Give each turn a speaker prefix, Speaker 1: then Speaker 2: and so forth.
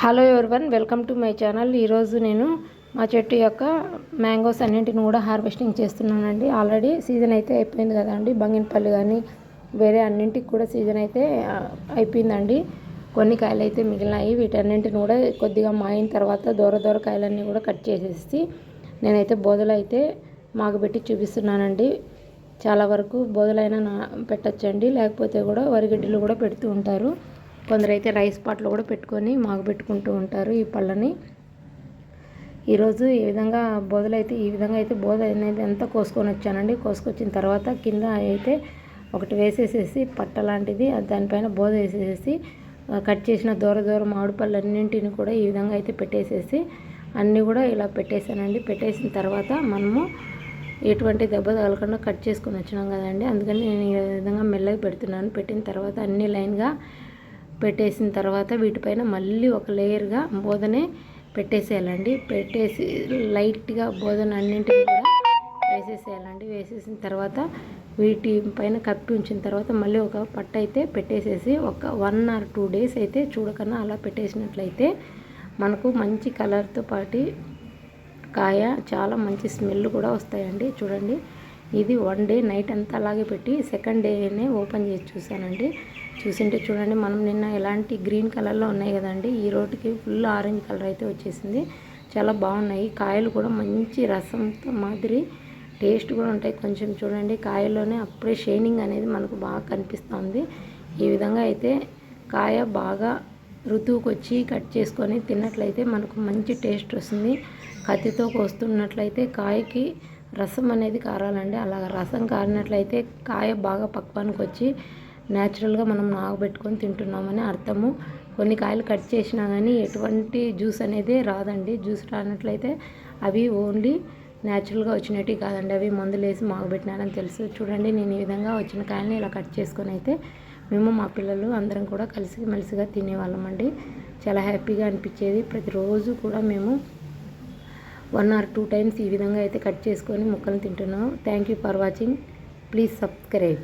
Speaker 1: Hello everyone, welcome to my channel. ఈరోజు నేను మా చెట్టు యొక్క మ్యాంగోస్ అన్నింటిని కూడా హార్వెస్టింగ్ చేస్తున్నానండి. ఆల్రెడీ సీజన్ అయితే అయిపోయింది కదండి. బంగినపల్లి కానీ వేరే అన్నింటికి కూడా సీజన్ అయితే అయిపోయిందండి. కొన్ని కాయలు అయితే మిగిలినాయి. వీటన్నింటిని కూడా కొద్దిగా మాయిన తర్వాత దూర కాయలన్నీ కూడా కట్ చేసేసి నేనైతే బోదలు అయితే మాగబెట్టి చూపిస్తున్నానండి. చాలా వరకు బోదలైనా పెట్టచ్చండి, లేకపోతే కూడా వరిగడ్డలు కూడా పెడుతూ ఉంటారు. కొందరైతే రైస్ పాట్లో కూడా పెట్టుకొని మాగబెట్టుకుంటూ ఉంటారు ఈ పళ్ళని. ఈరోజు ఈ విధంగా బోదలైతే బోద అనేది అంతా కోసుకొని వచ్చానండి. కోసుకొచ్చిన తర్వాత కింద అయితే ఒకటి వేసేసేసి పట్ట లాంటిది దానిపైన బోద వేసేసి కట్ చేసిన దూర మామిడి పళ్ళన్నింటిని కూడా ఈ విధంగా అయితే పెట్టేసేసి అన్నీ కూడా ఇలా పెట్టేశానండి. పెట్టేసిన తర్వాత మనము ఎటువంటి దెబ్బ తగలకుండా కట్ చేసుకొని వచ్చినాం కదండి. అందుకని నేను ఈ విధంగా మెల్లగా పెడుతున్నాను. పెట్టిన తర్వాత అన్ని లైన్గా పెట్టేసిన తర్వాత వీటిపైన మళ్ళీ ఒక లేయర్గా బోదనే పెట్టేసేయాలండి. పెట్టేసి లైట్గా బోదన అన్నింటినీ కూడా వేసేసేయాలండి. వేసేసిన తర్వాత వీటి పైన కప్పి ఉంచిన తర్వాత మళ్ళీ ఒక పట్ట అయితే పెట్టేసేసి ఒక 1 or 2 days అయితే చూడకన్నా అలా పెట్టేసినట్లయితే మనకు మంచి కలర్తో పాటు కాయ చాలా మంచి స్మెల్ కూడా వస్తాయండి. చూడండి, ఇది 1 day నైట్ అంతా అలాగే పెట్టి సెకండ్ డేనే ఓపెన్ చేసి చూసానండి. చూసింటే చూడండి, మనం నిన్న ఎలాంటి గ్రీన్ కలర్లో ఉన్నాయి కదండి, ఈ రోటికి ఫుల్ ఆరెంజ్ కలర్ అయితే వచ్చేసింది. చాలా బాగున్నాయి కాయలు కూడా. మంచి రసంతో మాదిరి టేస్ట్ కూడా ఉంటాయి. కొంచెం చూడండి, కాయల్లోనే అప్పుడే షైనింగ్ అనేది మనకు బాగా కనిపిస్తుంది. ఈ విధంగా అయితే కాయ బాగా ఋతువుకి వచ్చి కట్ చేసుకొని తిన్నట్లయితే మనకు మంచి టేస్ట్ వస్తుంది. కత్తితో కోస్తున్నట్లయితే కాయకి రసం అనేది కారాలండి. అలా రసం కారినట్లయితే కాయ బాగా పక్వానికి వచ్చి న్యాచురల్గా మనం నాగబెట్టుకొని తింటున్నామని అర్థము. కొన్ని కాయలు కట్ చేసినా కానీ ఎటువంటి జ్యూస్ అనేది రాదండి. జ్యూస్ రానట్లయితే అవి ఓన్లీ న్యాచురల్గా వచ్చినట్టు కాదండి, అవి మందులు వేసి మాగబెట్టినారని తెలుసు. చూడండి, నేను ఈ విధంగా వచ్చిన కాయలని ఇలా కట్ చేసుకొని అయితే మేము మా పిల్లలు అందరం కూడా కలిసిమెలిసిగా తినేవాళ్ళం అండి. చాలా హ్యాపీగా అనిపించేది. ప్రతిరోజు కూడా మేము 1 or 2 times ఈ విధంగా అయితే కట్ చేసుకొని ముక్కలు తింటున్నాం. Thank you for watching. Please subscribe.